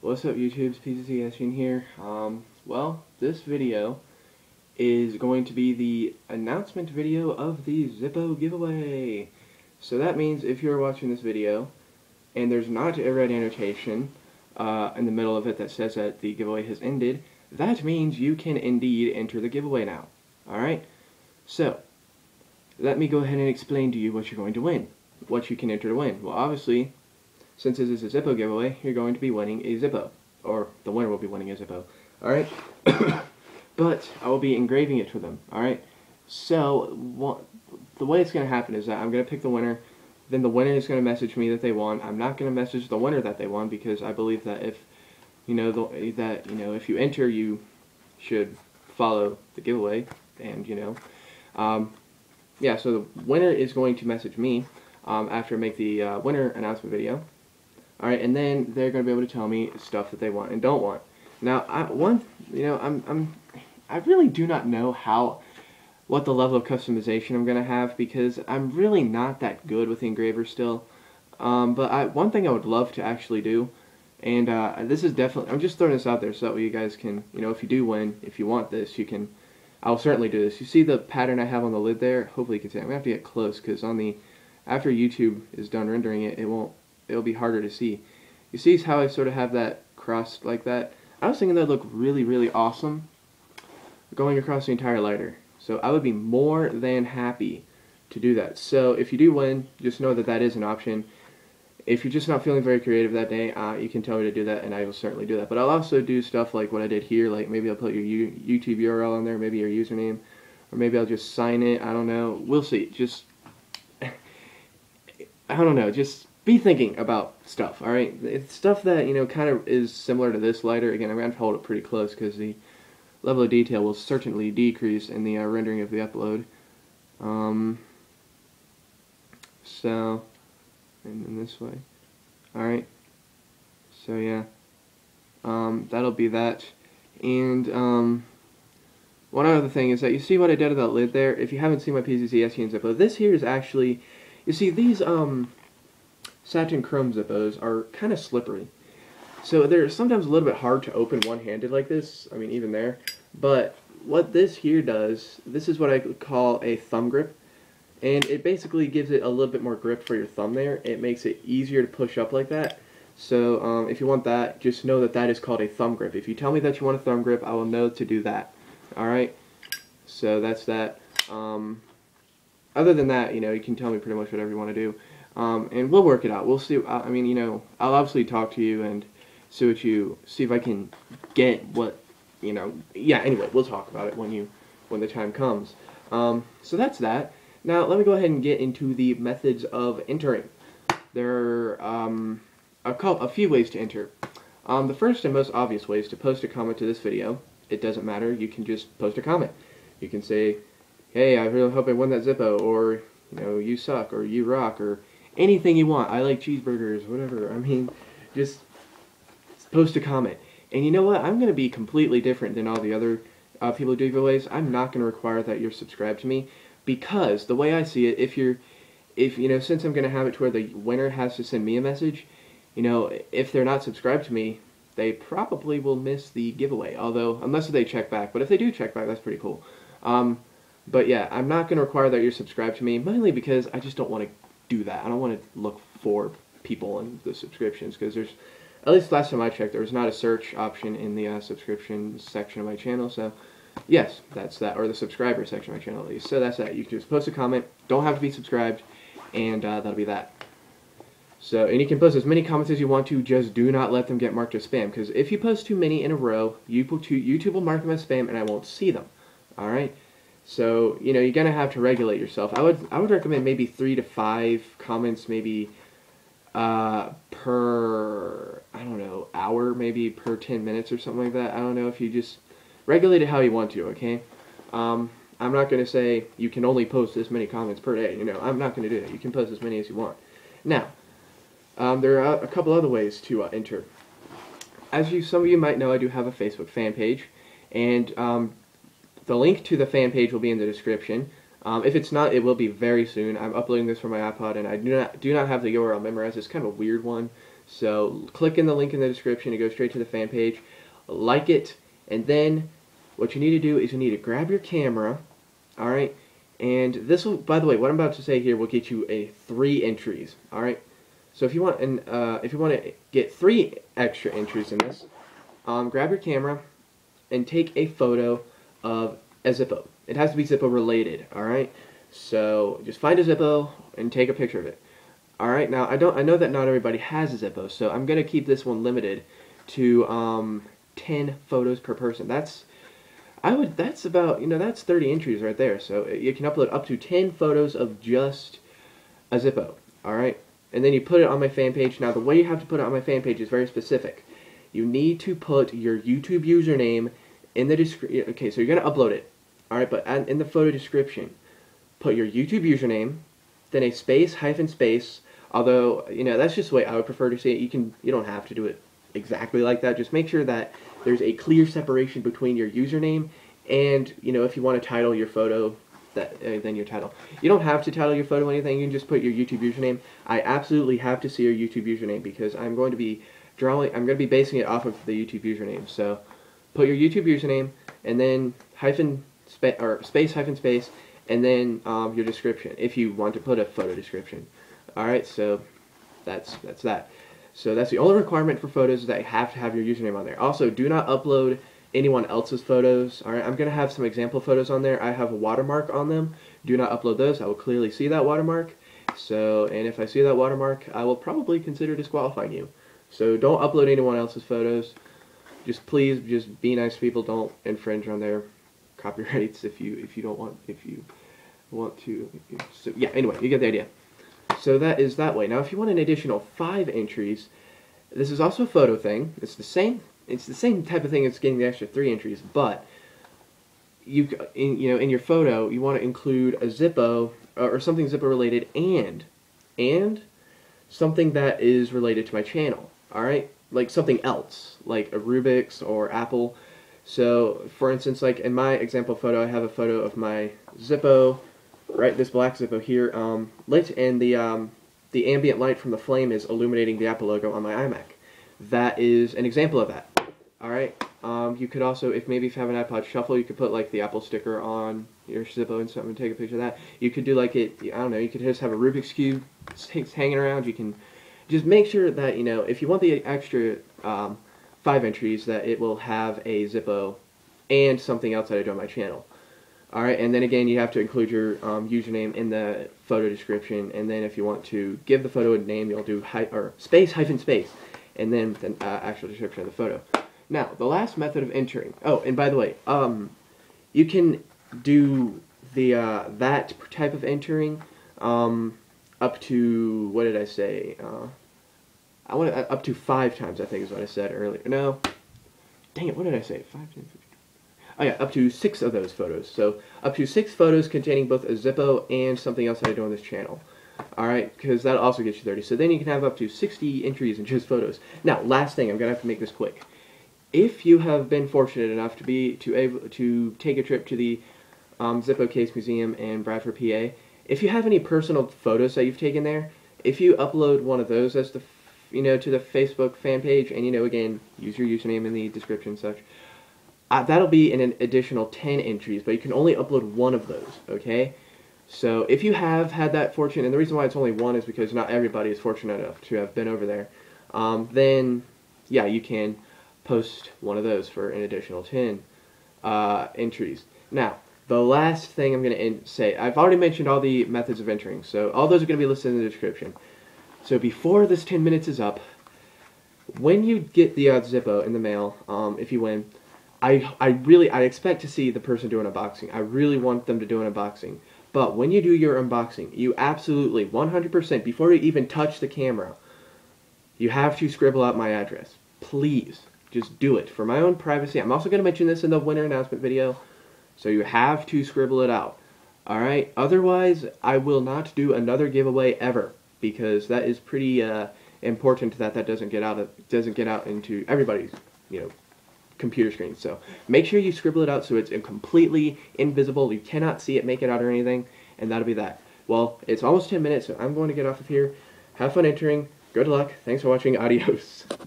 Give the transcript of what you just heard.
What's up, YouTube's PCSN here. Well, this video is going to be the announcement video of the Zippo giveaway. So that means if you're watching this video and there's not a red annotation in the middle of it that says that the giveaway has ended, that means you can indeed enter the giveaway now. Alright? So, let me go ahead and explain to you what you're going to win. What you can enter to win. Well, obviously, since this is a Zippo giveaway, you're going to be winning a Zippo. Or, the winner will be winning a Zippo. Alright? But, I will be engraving it for them. Alright? So, the way it's going to happen is that I'm going to pick the winner. Then the winner is going to message me that they won. I'm not going to message the winner that they won because I believe that if, if you enter, you should follow the giveaway. And, yeah, so the winner is going to message me after I make the winner announcement video. Alright, and then they're going to be able to tell me stuff that they want and don't want. Now, I really do not know what the level of customization I'm going to have because I'm really not that good with the engraver still. But one thing I would love to actually do, and this is definitely, I'm just throwing this out there so that way you guys can, if you do win, if you want this, I'll certainly do this. You see the pattern I have on the lid there? Hopefully you can see it. I'm going to have to get close because after YouTube is done rendering it, it'll be harder to see. You see how I sort of have that crossed like that? I was thinking that would look really, really awesome going across the entire lighter. So I would be more than happy to do that. So if you do win, just know that that is an option. If you're just not feeling very creative that day, you can tell me to do that, and I will certainly do that. But I'll also do stuff like what I did here, like maybe I'll put your YouTube URL on there, maybe your username, or maybe I'll just sign it. I don't know. We'll see. Just, I don't know. Just be thinking about stuff, alright? It's stuff that, kind of is similar to this lighter. Again, I'm going to have to hold it pretty close because the level of detail will certainly decrease in the rendering of the upload. So, and then this way. Alright. So, yeah. That'll be that. And, one other thing is that you see what I did to that lid there? If you haven't seen my PCSN Zippo, this here is actually, you see, these, satin chrome Zippos are kind of slippery. So they're sometimes a little bit hard to open one-handed like this. I mean, even there. But what this here does, this is what I call a thumb grip. And it basically gives it a little bit more grip for your thumb there. It makes it easier to push up like that. So if you want that, just know that that is called a thumb grip. If you tell me that you want a thumb grip, I will know to do that. Alright? So that's that. Other than that, you can tell me pretty much whatever you want to do. And we'll work it out. We'll see. I mean, I'll obviously talk to you and see if I can get what, yeah, anyway, we'll talk about it when the time comes. So that's that. Now, let me go ahead and get into the methods of entering. There are a few ways to enter. The first and most obvious way is to post a comment to this video. It doesn't matter. You can just post a comment. You can say, hey, I really hope I won that Zippo, or, you suck, or you rock, or anything you want. I like cheeseburgers, whatever. I mean, just post a comment. And you know what? I'm going to be completely different than all the other people who do giveaways. I'm not going to require that you're subscribed to me because the way I see it, since I'm going to have it to where the winner has to send me a message, if they're not subscribed to me, they probably will miss the giveaway. Although, unless they check back. But if they do check back, that's pretty cool. But yeah, I'm not going to require that you're subscribed to me, mainly because I just don't want to do that. I don't want to look for people in the subscriptions, because there's, at least last time I checked, there was not a search option in the subscription section of my channel, so yes, that's that, or the subscriber section of my channel at least. So that's that. You can just post a comment, don't have to be subscribed, and that'll be that. So, and you can post as many comments as you want to, just do not let them get marked as spam, because if you post too many in a row, YouTube will mark them as spam and I won't see them. Alright? So, you're going to have to regulate yourself. I would recommend maybe 3 to 5 comments, maybe per, I don't know, hour, maybe per 10 minutes or something like that. I don't know, if you just regulate it how you want to, okay? I'm not going to say you can only post this many comments per day, I'm not going to do that. You can post as many as you want. Now, there are a couple other ways to enter. As some of you might know, I do have a Facebook fan page, and the link to the fan page will be in the description. If it's not, it will be very soon. I'm uploading this from my iPod, and I do not have the URL memorized. It's kind of a weird one, So click in the link in the description to go straight to the fan page, like it, and then what you need to do is you need to grab your camera, alright, and this will, by the way, what I'm about to say here will get you 3 entries, alright. So if you want to get 3 extra entries in this, grab your camera and take a photo of a Zippo. It has to be Zippo related, alright? So just find a Zippo and take a picture of it. Alright, now I know that not everybody has a Zippo, so I'm gonna keep this one limited to 10 photos per person. That's about, that's 30 entries right there. So you can upload up to 10 photos of just a Zippo, alright? And then you put it on my fan page. Now the way you have to put it on my fan page is very specific. You need to put your YouTube username in the description. Okay, so you're going to upload it. Alright, but in the photo description, put your YouTube username, then a space, hyphen space, although, that's just the way I would prefer to see it. You don't have to do it exactly like that. Just make sure that there's a clear separation between your username and, if you want to title your photo, then your title. You don't have to title your photo anything. You can just put your YouTube username. I absolutely have to see your YouTube username because I'm going to be basing it off of the YouTube username. So put your YouTube username and then space hyphen space and then your description if you want to put a photo description. Alright, so that's that. So that's the only requirement for photos, is that you have to have your username on there. Also, do not upload anyone else's photos. Alright, I'm going to have some example photos on there. I have a watermark on them. Do not upload those. I will clearly see that watermark. So, and if I see that watermark, I will probably consider disqualifying you. So don't upload anyone else's photos. Please be nice to people. Don't infringe on their copyrights if you want to. So yeah, anyway, you get the idea. So that is that way. Now, if you want an additional 5 entries, this is also a photo thing. It's the same type of thing as getting the extra 3 entries, but in your photo you want to include a Zippo or something Zippo related and something that is related to my channel. All right, like something else, like a Rubik's or Apple. So, for instance, like in my example photo, I have a photo of my Zippo, right? This black Zippo here, lit, and the ambient light from the flame is illuminating the Apple logo on my iMac. That is an example of that. All right. You could also, if you have an iPod Shuffle, you could put like the Apple sticker on your Zippo and something and take a picture of that. You could do like I don't know, you could just have a Rubik's Cube hanging around. You can just make sure that, if you want the extra 5 entries, that it will have a Zippo and something else that I do on my channel. Alright, and then again, you have to include your username in the photo description, and then if you want to give the photo a name, you'll do space hyphen space, and then the actual description of the photo. Now, the last method of entering. Oh, and by the way, you can do the that type of entering up to, what did I say? I want up to 5 times, I think is what I said earlier. No, dang it, what did I say? 5, 10, 15. Oh yeah, up to 6 of those photos. So up to 6 photos containing both a Zippo and something else that I do on this channel. Alright, because that'll also get you 30. So then you can have up to 60 entries in just photos. Now, last thing, I'm going to have to make this quick. If you have been fortunate enough to be able to take a trip to the Zippo Case Museum in Bradford, PA, if you have any personal photos that you've taken there, if you upload one of those as the to the Facebook fan page, and again, use your username in the description and such, that'll be an additional 10 entries, but you can only upload 1 of those, okay? So if you have had that fortune, and the reason why it's only 1 is because not everybody is fortunate enough to have been over there, then yeah, you can post one of those for an additional 10 entries. Now, the last thing I'm going to say, I've already mentioned all the methods of entering, so all those are going to be listed in the description. So before this 10 minutes is up, when you get the Zippo in the mail, if you win, I expect to see the person do an unboxing. I really want them to do an unboxing. But when you do your unboxing, you absolutely, 100%, before you even touch the camera, you have to scribble out my address. Please, just do it. For my own privacy. I'm also going to mention this in the winner announcement video, so you have to scribble it out. Alright? Otherwise, I will not do another giveaway ever, because that is pretty important that doesn't get out into everybody's, computer screen. So make sure you scribble it out so it's completely invisible. You cannot see it, make it out or anything, and that'll be that. Well, it's almost 10 minutes, so I'm going to get off of here. Have fun entering. good luck. Thanks for watching. Adios.